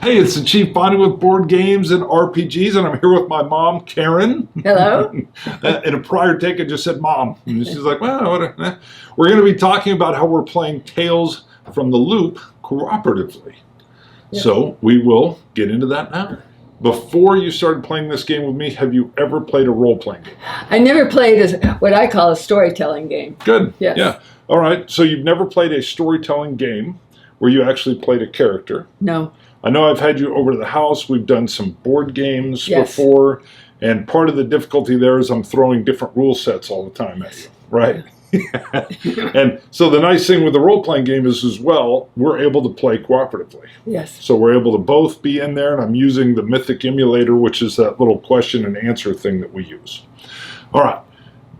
Hey, it's the Chief Bonding with Board Games and RPGs, and I'm here with my mom, Karen. Hello. In a prior take, I just said mom. And she's like, well, we're going to be talking about how we're playing Tales from the Loop cooperatively. Yes. So we will get into that now. Before you started playing this game with me, have you ever played a role-playing game? I never played what I call a storytelling game. Good. Yes. Yeah. All right. So you've never played a storytelling game where you actually played a character? No. I know I've had you over to the house. We've done some board games before. And part of the difficulty there is I'm throwing different rule sets all the time at you, right? And so the nice thing with the role-playing game is as well, we're able to play cooperatively. Yes. So we're able to both be in there, and I'm using the Mythic Emulator, which is that little question and answer thing that we use. All right.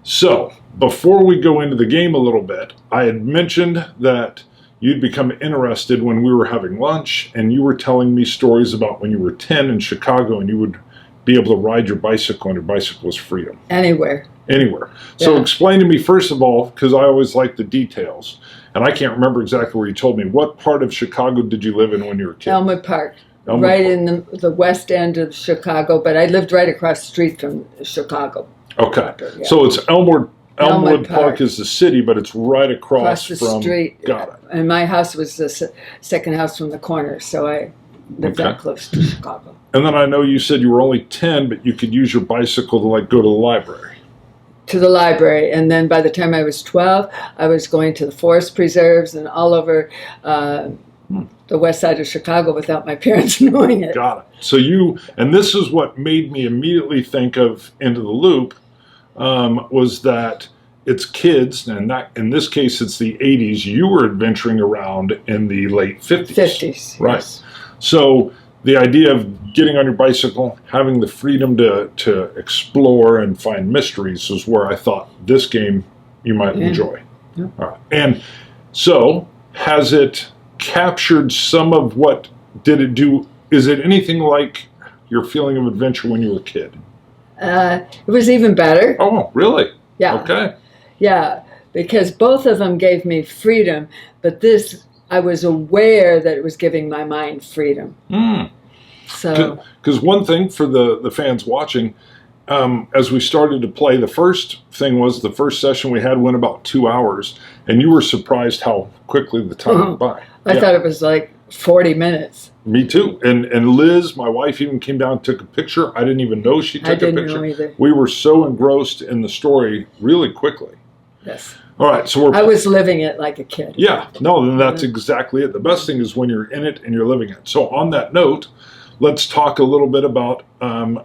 So before we go into the game a little bit, I had mentioned that you'd become interested when we were having lunch, and you were telling me stories about when you were 10 in Chicago, and you would be able to ride your bicycle, and your bicycle was freedom. Anywhere. Anywhere. So explain to me, first of all, because I always like the details, and I can't remember exactly where you told me, what part of Chicago did you live in when you were a kid? Elmwood Park. Elmwood right Park. In the west end of Chicago, but I lived right across the street from Chicago. Okay. Yeah. So it's Elmwood Park is the city, but it's right across the from street. Got it. And my house was the second house from the corner, so I lived that close to Chicago. And then I know you said you were only 10, but you could use your bicycle to go to the library. To the library, and then by the time I was 12, I was going to the forest preserves and all over the west side of Chicago without my parents knowing it. Got it. So and this is what made me immediately think of Into the Loop, was that it's kids, and that in this case it's the 80s. You were adventuring around in the late 50s. 50s, right? Yes. So the idea of getting on your bicycle, having the freedom to explore and find mysteries is where I thought this game you might enjoy. Yeah. All right. And so has it captured some of what did it do? Is it anything like your feeling of adventure when you were a kid? It was even better. Oh, really? Yeah. Okay. Yeah, because both of them gave me freedom, but this, I was aware that it was giving my mind freedom. So, because one thing for the fans watching, as we started to play, the first thing was the first session we had went about 2 hours, and you were surprised how quickly the time went by. I thought it was like 40 minutes. Me too. And Liz, my wife, even came down and took a picture. I didn't even know she took a picture. I didn't know either. We were so engrossed in the story really quickly. Yes. All right, so I was living it like a kid. Yeah, no, then that's exactly it. The best thing is when you're in it and you're living it. So on that note, let's talk a little bit about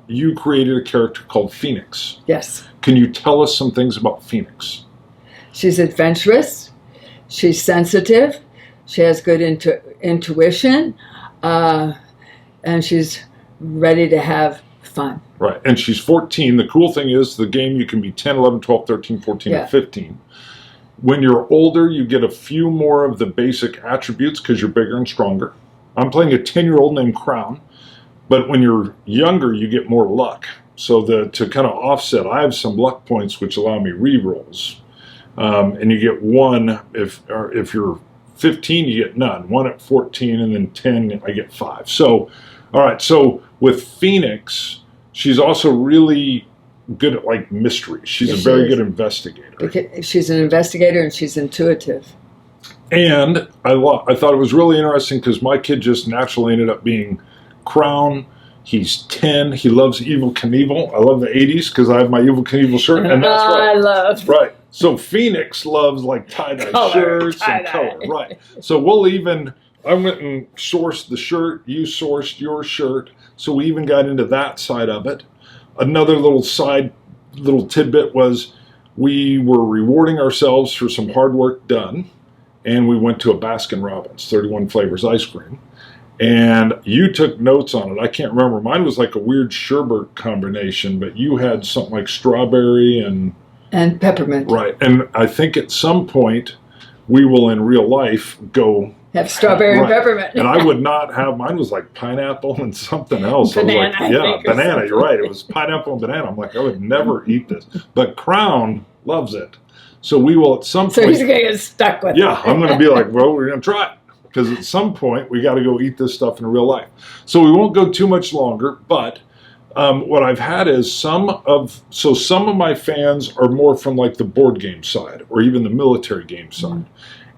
you created a character called Phoenix. Yes. Can you tell us some things about Phoenix? She's adventurous. She's sensitive. She has good intuition. And she's ready to have fun. Right, and she's 14. The cool thing is the game you can be 10, 11, 12, 13, 14, and 15. When you're older, you get a few more of the basic attributes because you're bigger and stronger. I'm playing a 10-year-old named Crown, but when you're younger, you get more luck. So to kind of offset, I have some luck points which allow me re-rolls. And you get one, if you're 15, you get none. 1 at 14, and then 10, I get 5. So, all right, so with Phoenix, she's also really good at mystery. She's a very good investigator. Because she's an investigator and she's intuitive. And I thought it was really interesting because my kid just naturally ended up being Crown. He's 10. He loves Evel Knievel. I love the 80s because I have my Evel Knievel shirt, and that's right. I love. Right. So Phoenix loves tie-dye shirts and color. Right. So I went and sourced the shirt. You sourced your shirt. So we even got into that side of it. Another little tidbit was we were rewarding ourselves for some hard work done, and we went to a Baskin-Robbins 31 flavors ice cream, and you took notes on it. I can't remember. Mine was like a weird sherbet combination, but you had something like strawberry and peppermint. Right, and I think at some point we will in real life go have strawberry and peppermint. And I would not have, mine was like pineapple and something else. Banana, I was like, banana, you're right. It was pineapple and banana. I'm like, I would never eat this. But Crown loves it. So we will at some point. So he's going to get stuck with it. Yeah, I'm going to be like, well, we're going to try it. because at some point we got to go eat this stuff in real life. So we won't go too much longer, but what I've had is some of my fans are more from like the board game side or even the military game side.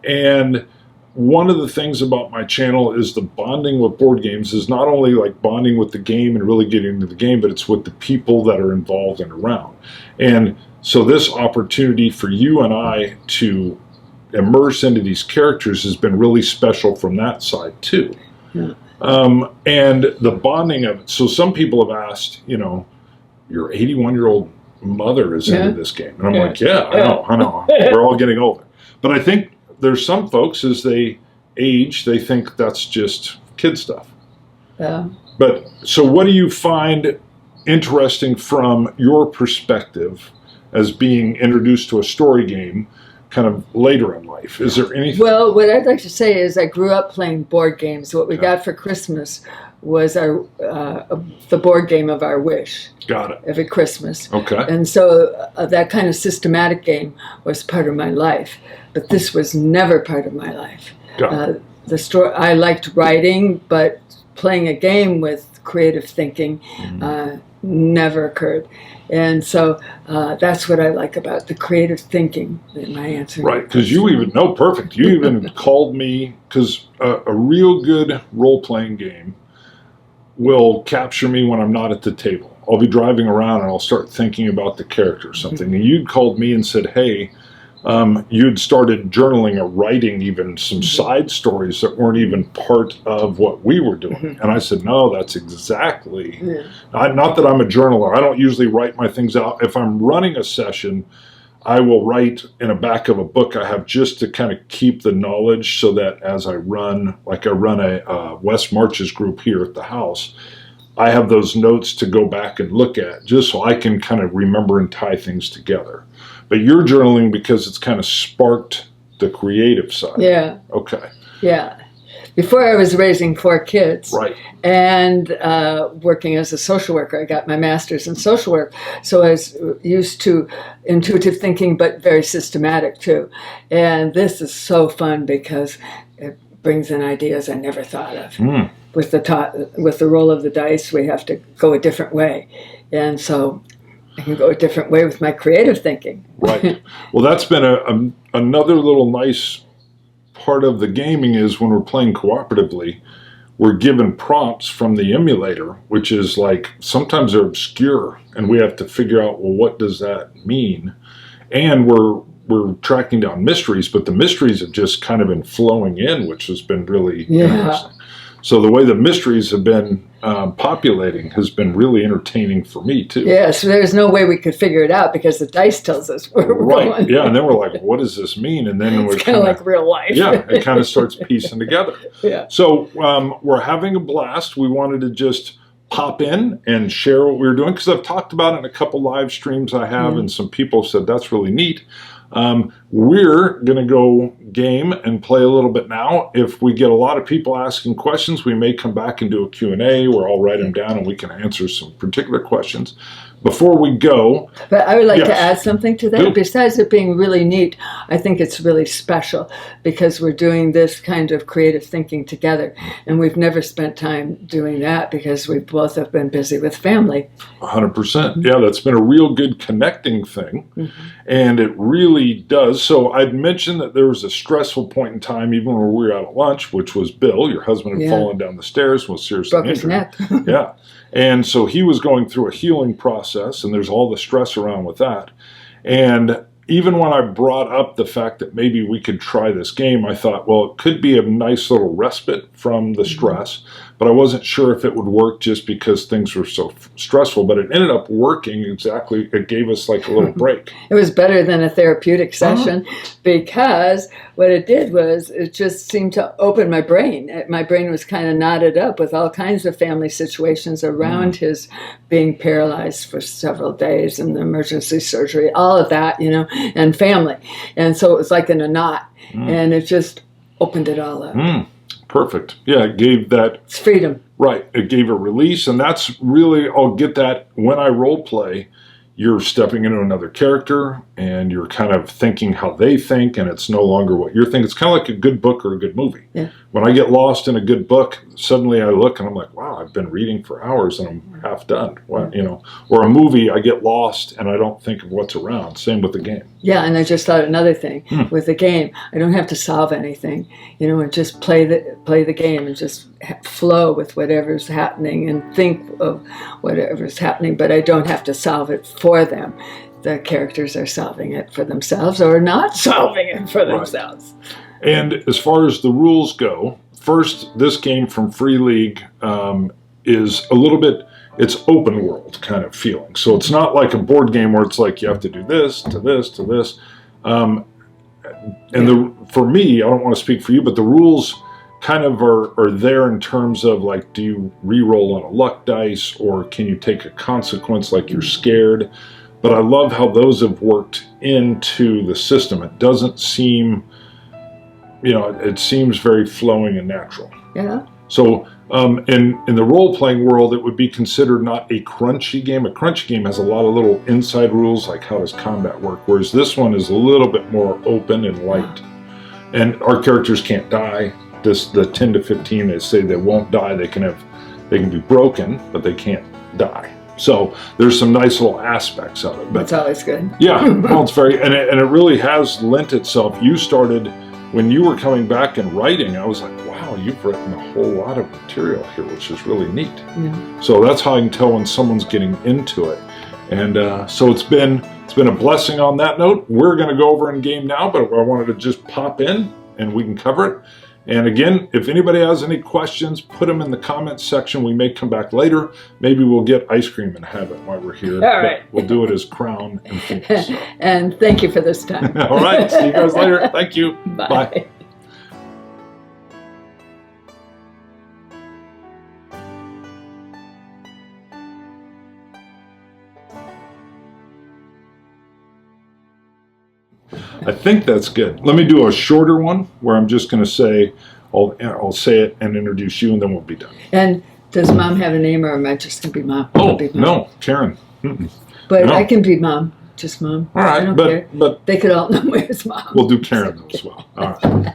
And one of the things about my channel is the bonding with board games is not only like bonding with the game and really getting into the game, but it's with the people that are involved and around. And so this opportunity for you and I to immerse into these characters has been really special from that side too. Yeah. And the bonding of it. So some people have asked, you know, your 81-year-old mother is into this game. And I'm like, I know. We're all getting older. But I think there's some folks, as they age, they think that's just kid stuff. Yeah. But so what do you find interesting from your perspective as being introduced to a story game kind of later in life? Is there anything? Well, what I'd like to say is I grew up playing board games. What we got for Christmas was the board game of our wish. Got it. Every Christmas. Okay. And so that kind of systematic game was part of my life. But this was never part of my life. The story, I liked writing, but playing a game with creative thinking never occurred. And so that's what I like about the creative thinking in my answer. Right, because you even know, perfect. You even called me, because a real good role-playing game will capture me when I'm not at the table. I'll be driving around and I'll start thinking about the character or something. And you'd called me and said, hey, you'd started journaling or writing even some side stories that weren't even part of what we were doing. And I said, no, that's exactly. Not that I'm a journaler. I don't usually write my things out. If I'm running a session, I will write in the back of a book I have just to kind of keep the knowledge so that as I run, like I run a West Marches group here at the house, I have those notes to go back and look at just so I can kind of remember and tie things together. But you're journaling because it's kind of sparked the creative side. Yeah. Okay. Yeah. Before I was raising 4 kids. Right. And working as a social worker. I got my master's in social work. So I was used to intuitive thinking, but very systematic too. And this is so fun because it brings in ideas I never thought of. With the roll of the dice, we have to go a different way. And so I can go a different way with my creative thinking. Right. Well, that's been another little nice part of the gaming is when we're playing cooperatively, we're given prompts from the emulator, which is like, sometimes they're obscure, and we have to figure out, well, what does that mean? And we're tracking down mysteries, but the mysteries have just kind of been flowing in, which has been really interesting. So the way the mysteries have been populating has been really entertaining for me, too. Yeah, so there's no way we could figure it out because the dice tells us where we're going. Yeah, and then we're like, what does this mean? And then it's kind of like real life. Yeah, it kind of starts piecing together. Yeah. So we're having a blast. We wanted to just pop in and share what we were doing because I've talked about it in a couple live streams I have, and some people said that's really neat. We're going to go game and play a little bit now. If we get a lot of people asking questions, we may come back and do a Q&A where I'll write them down and we can answer some particular questions. Before we go... But I would like to add something to that. Do. Besides it being really neat, I think it's really special because we're doing this kind of creative thinking together. And we've never spent time doing that because we both have been busy with family. 100%. Yeah, that's been a real good connecting thing. And it really does. So I'd mentioned that there was a stressful point in time, even when we were out at lunch, which was Bill, your husband had fallen down the stairs and was seriously injured. Broke his neck. Yeah. And so he was going through a healing process, and there's all the stress around with that. And even when I brought up the fact that maybe we could try this game, I thought, well, it could be a nice little respite from the stress, but I wasn't sure if it would work just because things were so stressful, but it ended up working exactly. It gave us like a little break. It was better than a therapeutic session because what it did was it just seemed to open my brain. My brain was kind of knotted up with all kinds of family situations around his being paralyzed for several days and the emergency surgery, all of that, you know, and family. And so it was like in a knot, and it just opened it all up. Perfect. Yeah, it gave that... It's freedom. Right. It gave a release, and that's really, I'll get that when I role play. you're stepping into another character and you're kind of thinking how they think, and it's no longer what you're thinking. It's kind of like a good book or a good movie. Yeah. When I get lost in a good book, suddenly I look and I'm like, wow, I've been reading for hours and I'm half done. What, you know, or a movie, I get lost and I don't think of what's around. Same with the game. Yeah, and I just thought another thing with the game, I don't have to solve anything, you know, and just play the game and just flow with whatever's happening and think of whatever's happening, but I don't have to solve it for them. The characters are solving it for themselves or not solving it for themselves. And as far as the rules go, first, this game from Free League is a little bit, it's open world kind of feeling. So it's not like a board game where it's like you have to do this to this to this. For me, I don't want to speak for you, but the rules kind of are there in terms of like, do you re-roll on a luck dice, or can you take a consequence like you're scared? But I love how those have worked into the system. It doesn't seem, you know, it seems very flowing and natural. Yeah. So in the role-playing world, it would be considered not a crunchy game. A crunchy game has a lot of little inside rules, like how does combat work, whereas this one is a little bit more open and light. And our characters can't die. The 10 to 15, they say they won't die. They can be broken, but they can't die. So there's some nice little aspects of it. But that's always good. Yeah, well, it's very, and it really has lent itself. You started, when you were coming back and writing, I was like, wow, you've written a whole lot of material here, which is really neat. Yeah. So that's how I can tell when someone's getting into it. And so it's been a blessing on that note. We're going to go over in game now, but I wanted to just pop in and we can cover it. And again, if anybody has any questions, put them in the comments section. We may come back later. Maybe we'll get ice cream and have it while we're here. All right. We'll do it as Crown and Phoenix. So. And thank you for this time. All right. See you guys later. Thank you. Bye. Bye. I think that's good. Let me do a shorter one where I'm just going to say, I'll say it and introduce you, and then we'll be done. And does Mom have a name, or am I just going to be Mom? Oh, be Mom. No, Karren. But no. I can be Mom, just Mom. All right, I don't care. but They could all know me as Mom. We'll do Karren as well. All right.